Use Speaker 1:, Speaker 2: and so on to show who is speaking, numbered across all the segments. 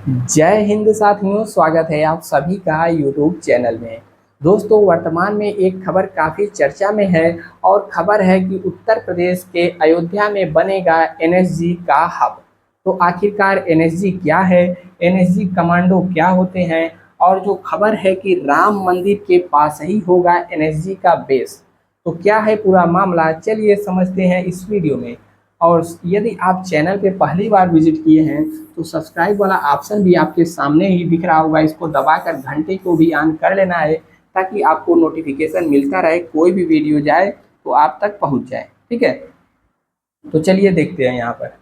Speaker 1: जय हिंद साथियों, स्वागत है आप सभी का यूट्यूब चैनल में। दोस्तों, वर्तमान में एक खबर काफ़ी चर्चा में है और खबर है कि उत्तर प्रदेश के अयोध्या में बनेगा एनएसजी का हब। तो आखिरकार एनएसजी क्या है, एनएसजी कमांडो क्या होते हैं, और जो खबर है कि राम मंदिर के पास ही होगा एनएसजी का बेस, तो क्या है पूरा मामला, चलिए समझते हैं इस वीडियो में। और यदि आप चैनल पे पहली बार विजिट किए हैं तो सब्सक्राइब वाला ऑप्शन भी आपके सामने ही दिख रहा होगा, इसको दबाकर घंटे को भी ऑन कर लेना है ताकि आपको नोटिफिकेशन मिलता रहे, कोई भी वीडियो जाए तो आप तक पहुंच जाए। ठीक है, तो चलिए देखते हैं। यहाँ पर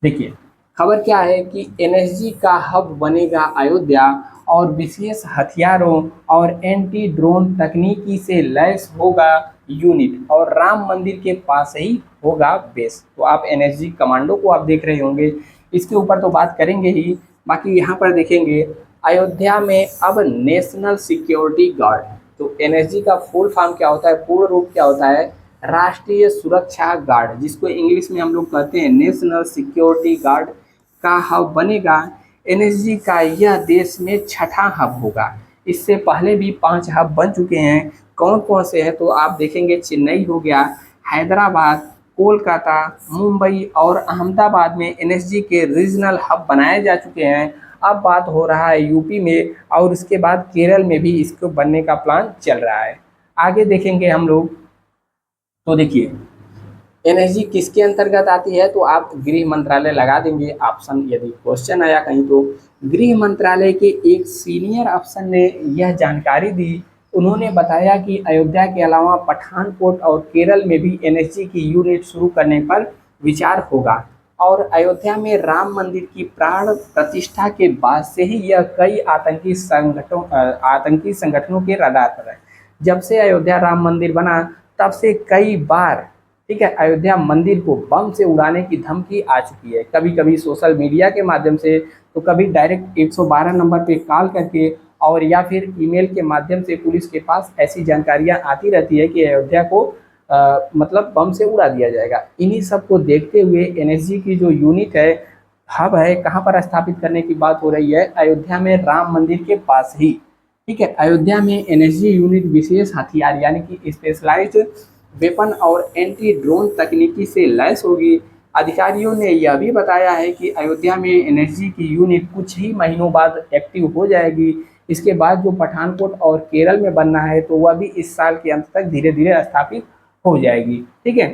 Speaker 1: देखिए खबर क्या है कि एनएसजी का हब बनेगा अयोध्या और विशेष हथियारों और एंटी ड्रोन तकनीकी से लैस होगा यूनिट, और राम मंदिर के पास ही होगा बेस। तो आप एनएसजी कमांडो को आप देख रहे होंगे, इसके ऊपर तो बात करेंगे ही। बाकी यहाँ पर देखेंगे अयोध्या में अब नेशनल सिक्योरिटी गार्ड। तो एनएसजी का फुल फॉर्म क्या होता है, पूर्ण रूप क्या होता है, राष्ट्रीय सुरक्षा गार्ड, जिसको इंग्लिश में हम लोग कहते हैं नेशनल सिक्योरिटी गार्ड का हब बनेगा। एनएसजी का यह देश में छठा हब होगा। इससे पहले भी 5 हब बन चुके हैं। कौन कौन से हैं तो आप देखेंगे, चेन्नई हो गया, हैदराबाद, कोलकाता, मुंबई और अहमदाबाद में एनएसजी के रीजनल हब बनाए जा चुके हैं। अब बात हो रहा है यूपी में, और उसके बाद केरल में भी इसको बनने का प्लान चल रहा है। आगे देखेंगे हम लोग, तो देखिए एनएसजी किसके अंतर्गत आती है, तो आप गृह मंत्रालय लगा देंगे ऑप्शन, यदि क्वेश्चन आया कहीं तो। गृह मंत्रालय के एक सीनियर अफसर ने यह जानकारी दी। उन्होंने बताया कि अयोध्या के अलावा पठानकोट और केरल में भी एनएसजी की यूनिट शुरू करने पर विचार होगा, और अयोध्या में राम मंदिर की प्राण प्रतिष्ठा के बाद से ही यह कई आतंकी संगठनों के रडार पर है। जब से अयोध्या राम मंदिर बना तब से कई बार, ठीक है, अयोध्या मंदिर को बम से उड़ाने की धमकी आ चुकी है। कभी कभी सोशल मीडिया के माध्यम से, तो कभी डायरेक्ट 112 नंबर पे कॉल करके, और या फिर ईमेल के माध्यम से पुलिस के पास ऐसी जानकारियां आती रहती है कि अयोध्या को मतलब बम से उड़ा दिया जाएगा। इन्हीं सब को देखते हुए एनएसजी की जो यूनिट है, हब है, कहाँ पर स्थापित करने की बात हो रही है, अयोध्या में राम मंदिर के पास ही। ठीक है, अयोध्या में एनएसजी यूनिट विशेष हथियार यानी कि स्पेशलाइज्ड वेपन और एंटी ड्रोन तकनीकी से लैस होगी। अधिकारियों ने यह भी बताया है कि अयोध्या में एनएसजी की यूनिट कुछ ही महीनों बाद एक्टिव हो जाएगी। इसके बाद जो पठानकोट और केरल में बनना है तो वह भी इस साल के अंत तक धीरे धीरे स्थापित हो जाएगी। ठीक है,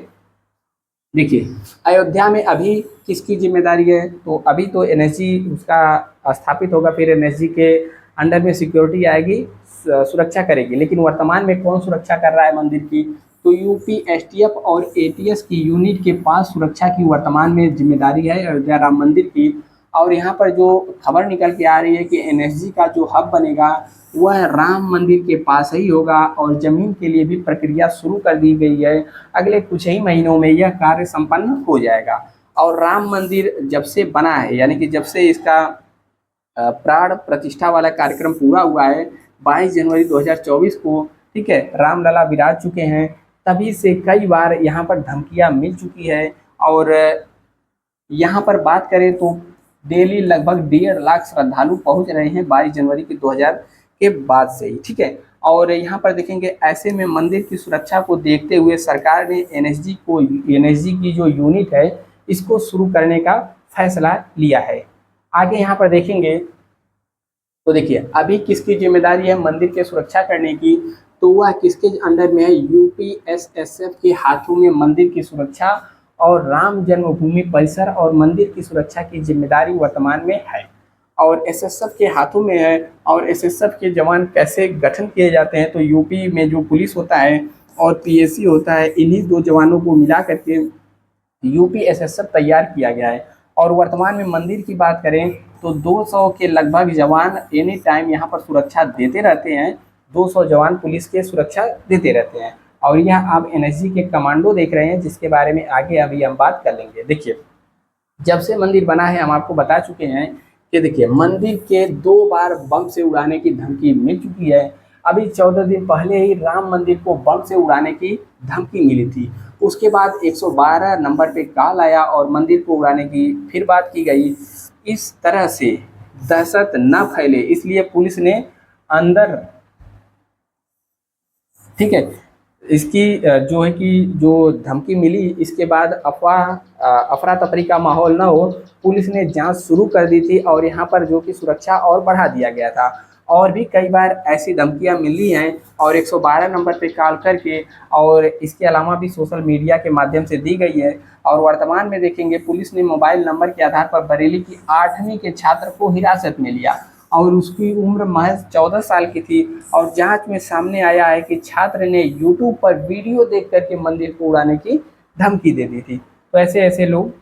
Speaker 1: देखिए अयोध्या में अभी किसकी जिम्मेदारी है, तो अभी तो एनएसजी उसका स्थापित होगा, फिर एनएसजी के अंडर में सिक्योरिटी आएगी, सुरक्षा करेगी। लेकिन वर्तमान में कौन सुरक्षा कर रहा है मंदिर की, तो यूपी एसटीएफ और एटीएस की यूनिट के पास सुरक्षा की वर्तमान में जिम्मेदारी है अयोध्या राम मंदिर की। और यहाँ पर जो खबर निकल के आ रही है कि एनएसजी का जो हब बनेगा वह राम मंदिर के पास ही होगा, और जमीन के लिए भी प्रक्रिया शुरू कर दी गई है। अगले कुछ ही महीनों में यह कार्य संपन्न हो जाएगा। और राम मंदिर जब से बना है, यानी कि जब से इसका प्राण प्रतिष्ठा वाला कार्यक्रम पूरा हुआ है 22 जनवरी 2024 को, ठीक है, रामलला विराज चुके हैं, तभी से कई बार यहाँ पर धमकियाँ मिल चुकी है। और यहाँ पर बात करें तो डेली लगभग 1.5 लाख श्रद्धालु पहुँच रहे हैं 22 जनवरी के 2000 के बाद से ही। ठीक है, और यहाँ पर देखेंगे ऐसे में मंदिर की सुरक्षा को देखते हुए सरकार ने एनएसजी की जो यूनिट है इसको शुरू करने का फैसला लिया है। आगे यहाँ पर देखेंगे तो देखिए अभी किसकी जिम्मेदारी है मंदिर की सुरक्षा करने की, तो वह किसके अंडर में है, यूपीएसएसएफ के हाथों में मंदिर की सुरक्षा और राम जन्मभूमि परिसर और मंदिर की सुरक्षा की जिम्मेदारी वर्तमान में है, और एसएसएफ के हाथों में है। और एसएसएफ के जवान कैसे गठन किए जाते हैं, तो यूपी में जो पुलिस होता है और पीएसी होता है, इन्हीं दो जवानों को मिला करके यूपी एसएसएफ तैयार किया गया है। और वर्तमान में मंदिर की बात करें तो 200 के लगभग जवान एनी टाइम यहाँ पर सुरक्षा देते रहते हैं। 200 जवान पुलिस के सुरक्षा देते रहते हैं। और यह आप एनएसजी के कमांडो देख रहे हैं, जिसके बारे में आगे अभी हम बात कर लेंगे। देखिए जब से मंदिर बना है हम आपको बता चुके हैं कि देखिए मंदिर के 2 बार बम से उड़ाने की धमकी मिल चुकी है। अभी 14 दिन पहले ही राम मंदिर को बम से उड़ाने की धमकी मिली थी। उसके बाद 112 नंबर पे कॉल आया और मंदिर को उड़ाने की फिर बात की गई। इस तरह से दहशत न फैले इसलिए पुलिस ने अंदर, ठीक है, इसकी जो है कि जो धमकी मिली इसके बाद अफरा तफरी का माहौल ना हो, पुलिस ने जांच शुरू कर दी थी और यहाँ पर जो कि सुरक्षा और बढ़ा दिया गया था। और भी कई बार ऐसी धमकियाँ मिली हैं और 112 नंबर पे कॉल करके, और इसके अलावा भी सोशल मीडिया के माध्यम से दी गई है। और वर्तमान में देखेंगे पुलिस ने मोबाइल नंबर के आधार पर बरेली की 8वीं के छात्र को हिरासत में लिया और उसकी उम्र महज 14 साल की थी। और जांच में सामने आया है कि छात्र ने यूट्यूब पर वीडियो देख करके मंदिर को उड़ाने की धमकी दे दी थी। तो ऐसे ऐसे लोग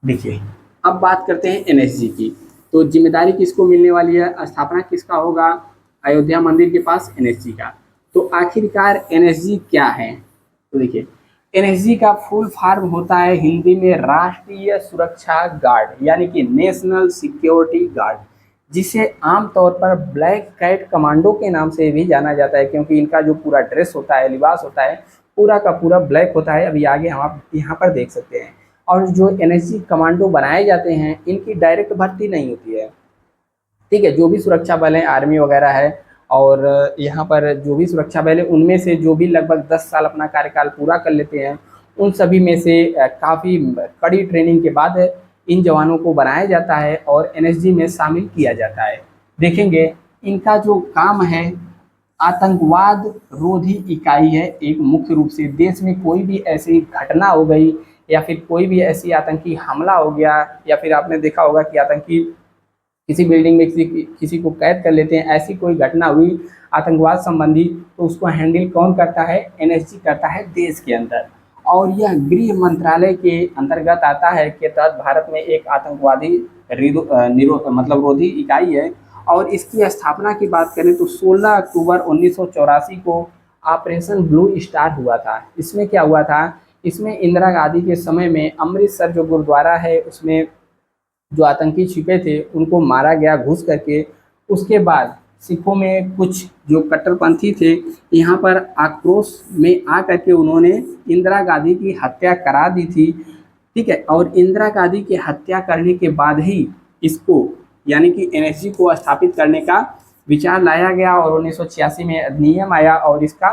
Speaker 1: देखिए। अब बात करते हैं एनएसजी की। तो जिम्मेदारी किसको मिलने वाली है, स्थापना किसका होगा, अयोध्या मंदिर के पास एनएसजी का। तो आखिरकार एनएसजी क्या है, तो देखिए एनएसजी का फुल फॉर्म होता है हिंदी में राष्ट्रीय सुरक्षा गार्ड, यानी कि नेशनल सिक्योरिटी गार्ड, जिसे आमतौर पर ब्लैक कैट कमांडो के नाम से भी जाना जाता है, क्योंकि इनका जो पूरा ड्रेस होता है, लिबास होता है, पूरा का पूरा ब्लैक होता है। अभी आगे हम आप यहाँ पर देख सकते हैं। और जो एनएसजी कमांडो बनाए जाते हैं इनकी डायरेक्ट भर्ती नहीं होती है, ठीक है। जो भी सुरक्षा बल हैं, आर्मी वगैरह है, और यहाँ पर जो भी सुरक्षा बल है उनमें से जो भी लगभग 10 साल अपना कार्यकाल पूरा कर लेते हैं, उन सभी में से काफ़ी कड़ी ट्रेनिंग के बाद इन जवानों को बनाया जाता है और एनएसजी में शामिल किया जाता है। देखेंगे इनका जो काम है, आतंकवाद रोधी इकाई है एक मुख्य रूप से। देश में कोई भी ऐसी घटना हो गई या फिर कोई भी ऐसी आतंकी हमला हो गया, या फिर आपने देखा होगा कि आतंकी किसी बिल्डिंग में किसी को कैद कर लेते हैं, ऐसी कोई घटना हुई आतंकवाद संबंधी, तो उसको हैंडल कौन करता है, एनएसजी करता है देश के अंदर। और यह गृह मंत्रालय के अंतर्गत आता है के तहत भारत में एक आतंकवादी मतलब रोधी इकाई है। और इसकी स्थापना की बात करें तो 16 अक्टूबर 1984 को ऑपरेशन ब्लू स्टार हुआ था। इसमें क्या हुआ था, इसमें इंदिरा गांधी के समय में अमृतसर जो गुरुद्वारा है उसमें जो आतंकी छिपे थे उनको मारा गया घुस करके। उसके बाद सिखों में कुछ जो कट्टरपंथी थे यहाँ पर आक्रोश में आ करके उन्होंने इंदिरा गांधी की हत्या करा दी थी, ठीक है। और इंदिरा गांधी की हत्या करने के बाद ही इसको यानी कि एनएसजी को स्थापित करने का विचार लाया गया और 1986 में अधिनियम आया और इसका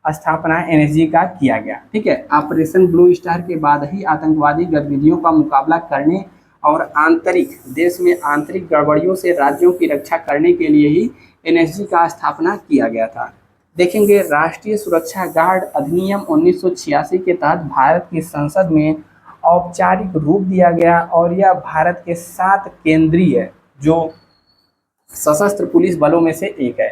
Speaker 1: स्थापना एनएसजी का किया गया, ठीक है। ऑपरेशन ब्लू स्टार के बाद ही आतंकवादी गतिविधियों का मुकाबला करने और देश में आंतरिक गड़बड़ियों से राज्यों की रक्षा करने के लिए ही एनएसजी का स्थापना किया गया था। देखेंगे राष्ट्रीय सुरक्षा गार्ड अधिनियम 1986 के तहत भारत की संसद में औपचारिक रूप दिया गया और यह भारत के 7 केंद्रीय जो सशस्त्र पुलिस बलों में से एक है।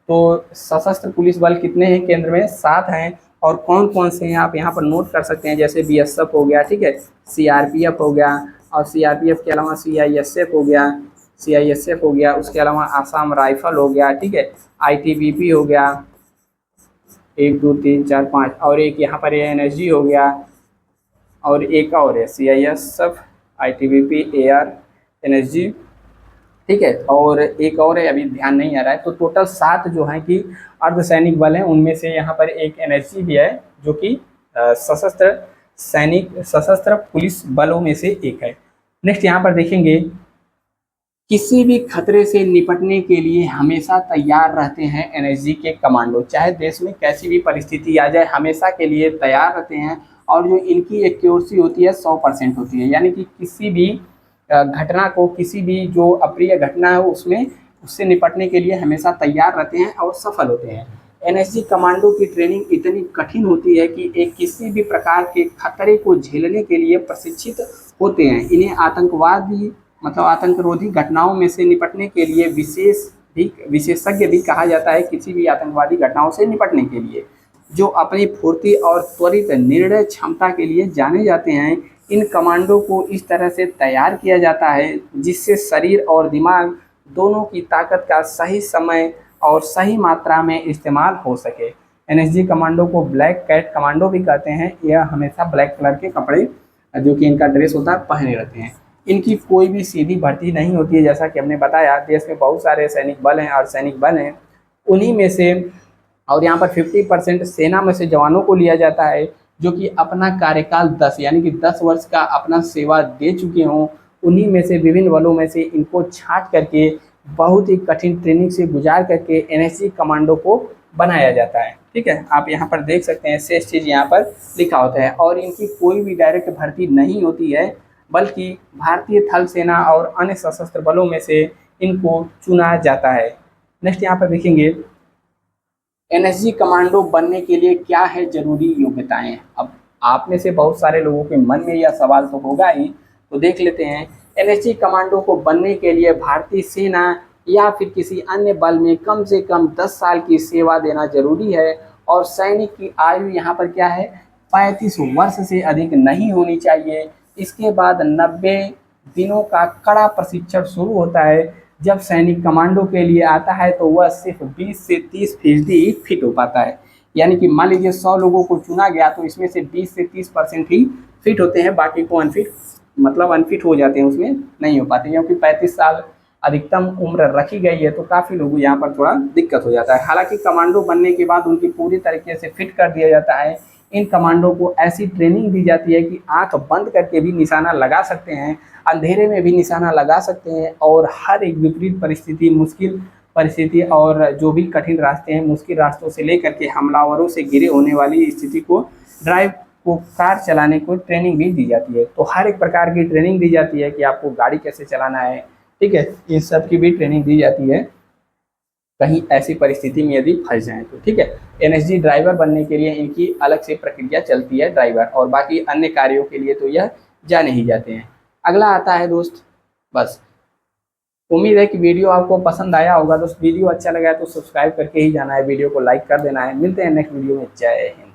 Speaker 1: तो सशस्त्र पुलिस बल कितने हैं केंद्र में, 7 हैं। और कौन कौन से हैं आप यहाँ पर नोट कर सकते हैं, जैसे बीएसएफ हो गया, ठीक है, सीआरपीएफ हो गया, और सीआरपीएफ के अलावा सीआईएसएफ हो गया, उसके अलावा आसाम राइफल हो गया, ठीक है, आईटीबीपी हो गया, 1 2 3 4 5, और एक यहाँ पर एनएसजी हो गया, और एक और है सीआईएसएफ, आईटीबीपी, एआर, एनएसजी, ठीक है, और एक और है अभी ध्यान नहीं आ रहा है। तो टोटल 7 जो हैं कि अर्धसैनिक बल हैं, उनमें से यहाँ पर एक एनएसजी भी है जो कि सशस्त्र पुलिस बलों में से एक है। नेक्स्ट यहाँ पर देखेंगे किसी भी खतरे से निपटने के लिए हमेशा तैयार रहते हैं एनएसजी के कमांडो। चाहे देश में कैसी भी परिस्थिति आ जाए, हमेशा के लिए तैयार रहते हैं। और जो इनकी एक्यूरेसी होती है 100% होती है, यानी कि किसी भी घटना को, किसी भी जो अप्रिय घटना है उससे निपटने के लिए हमेशा तैयार रहते हैं और सफल होते हैं। एनएसजी कमांडो की ट्रेनिंग इतनी कठिन होती है कि एक किसी भी प्रकार के खतरे को झेलने के लिए प्रशिक्षित होते हैं। इन्हें आतंकरोधी घटनाओं में से निपटने के लिए विशेषज्ञ भी कहा जाता है, किसी भी आतंकवादी घटनाओं से निपटने के लिए, जो अपनी फुर्ती और त्वरित निर्णय क्षमता के लिए जाने जाते हैं। इन कमांडो को इस तरह से तैयार किया जाता है जिससे शरीर और दिमाग दोनों की ताकत का सही समय और सही मात्रा में इस्तेमाल हो सके। एनएसजी कमांडो को ब्लैक कैट कमांडो भी कहते हैं। यह हमेशा ब्लैक कलर के कपड़े जो कि इनका ड्रेस होता है पहने रहते हैं। इनकी कोई भी सीधी भर्ती नहीं होती है, जैसा कि हमने बताया। देश में बहुत सारे सैनिक बल हैं और सैनिक बल हैं, उन्हीं में से, और यहाँ पर 50% सेना में से जवानों को लिया जाता है जो कि अपना कार्यकाल 10 यानी कि 10 वर्ष का अपना सेवा दे चुके हों, उन्हीं में से विभिन्न बलों में से इनको छांट करके बहुत ही कठिन ट्रेनिंग से गुजार करके एनएसजी कमांडो को बनाया जाता है। ठीक है, आप यहाँ पर देख सकते हैं शेष चीज़ यहाँ पर लिखा होता है। और इनकी कोई भी डायरेक्ट भर्ती नहीं होती है, बल्कि भारतीय थल सेना और अन्य सशस्त्र बलों में से इनको चुना जाता है। नेक्स्ट यहाँ पर देखेंगे एनएसजी कमांडो बनने के लिए क्या है जरूरी योग्यताएं। अब आप में से बहुत सारे लोगों के मन में यह सवाल तो होगा ही, तो देख लेते हैं। एनएसजी कमांडो को बनने के लिए भारतीय सेना या फिर किसी अन्य बल में कम से कम 10 साल की सेवा देना जरूरी है। और सैनिक की आयु यहाँ पर क्या है, 35 वर्ष से अधिक नहीं होनी चाहिए। इसके बाद 90 दिनों का कड़ा प्रशिक्षण शुरू होता है। जब सैनिक कमांडो के लिए आता है तो वह सिर्फ 20 से 30% फिट हो पाता है। यानी कि मान लीजिए 100 लोगों को चुना गया तो इसमें से 20 से 30% ही फिट होते हैं, बाकी को अनफिट मतलब अनफिट हो जाते हैं, उसमें नहीं हो पाते। क्योंकि 35 साल अधिकतम उम्र रखी गई है तो काफ़ी लोगों यहाँ पर थोड़ा दिक्कत हो जाता है। हालांकि कमांडो बनने के बाद उनकी पूरी तरीके से फिट कर दिया जाता है। इन कमांडो को ऐसी ट्रेनिंग दी जाती है कि आंख बंद करके भी निशाना लगा सकते हैं, अंधेरे में भी निशाना लगा सकते हैं, और हर एक विपरीत परिस्थिति, मुश्किल परिस्थिति और जो भी कठिन रास्ते हैं, मुश्किल रास्तों से लेकर के हमलावरों से घिरे होने वाली स्थिति को ड्राइव को कार चलाने को ट्रेनिंग भी दी जाती है। तो हर एक प्रकार की ट्रेनिंग दी जाती है कि आपको गाड़ी कैसे चलाना है, ठीक है, इन सब की भी ट्रेनिंग दी जाती है कहीं ऐसी परिस्थिति में यदि फंस जाएं तो। ठीक है, एनएसजी ड्राइवर बनने के लिए इनकी अलग से प्रक्रिया चलती है ड्राइवर, और बाकी अन्य कार्यों के लिए तो यह जाने ही जाते हैं। अगला आता है दोस्त, बस उम्मीद है कि वीडियो आपको पसंद आया होगा। दोस्त वीडियो अच्छा लगा है तो सब्सक्राइब करके ही जाना है, वीडियो को लाइक कर देना है। मिलते हैं नेक्स्ट वीडियो में। जय हिंद।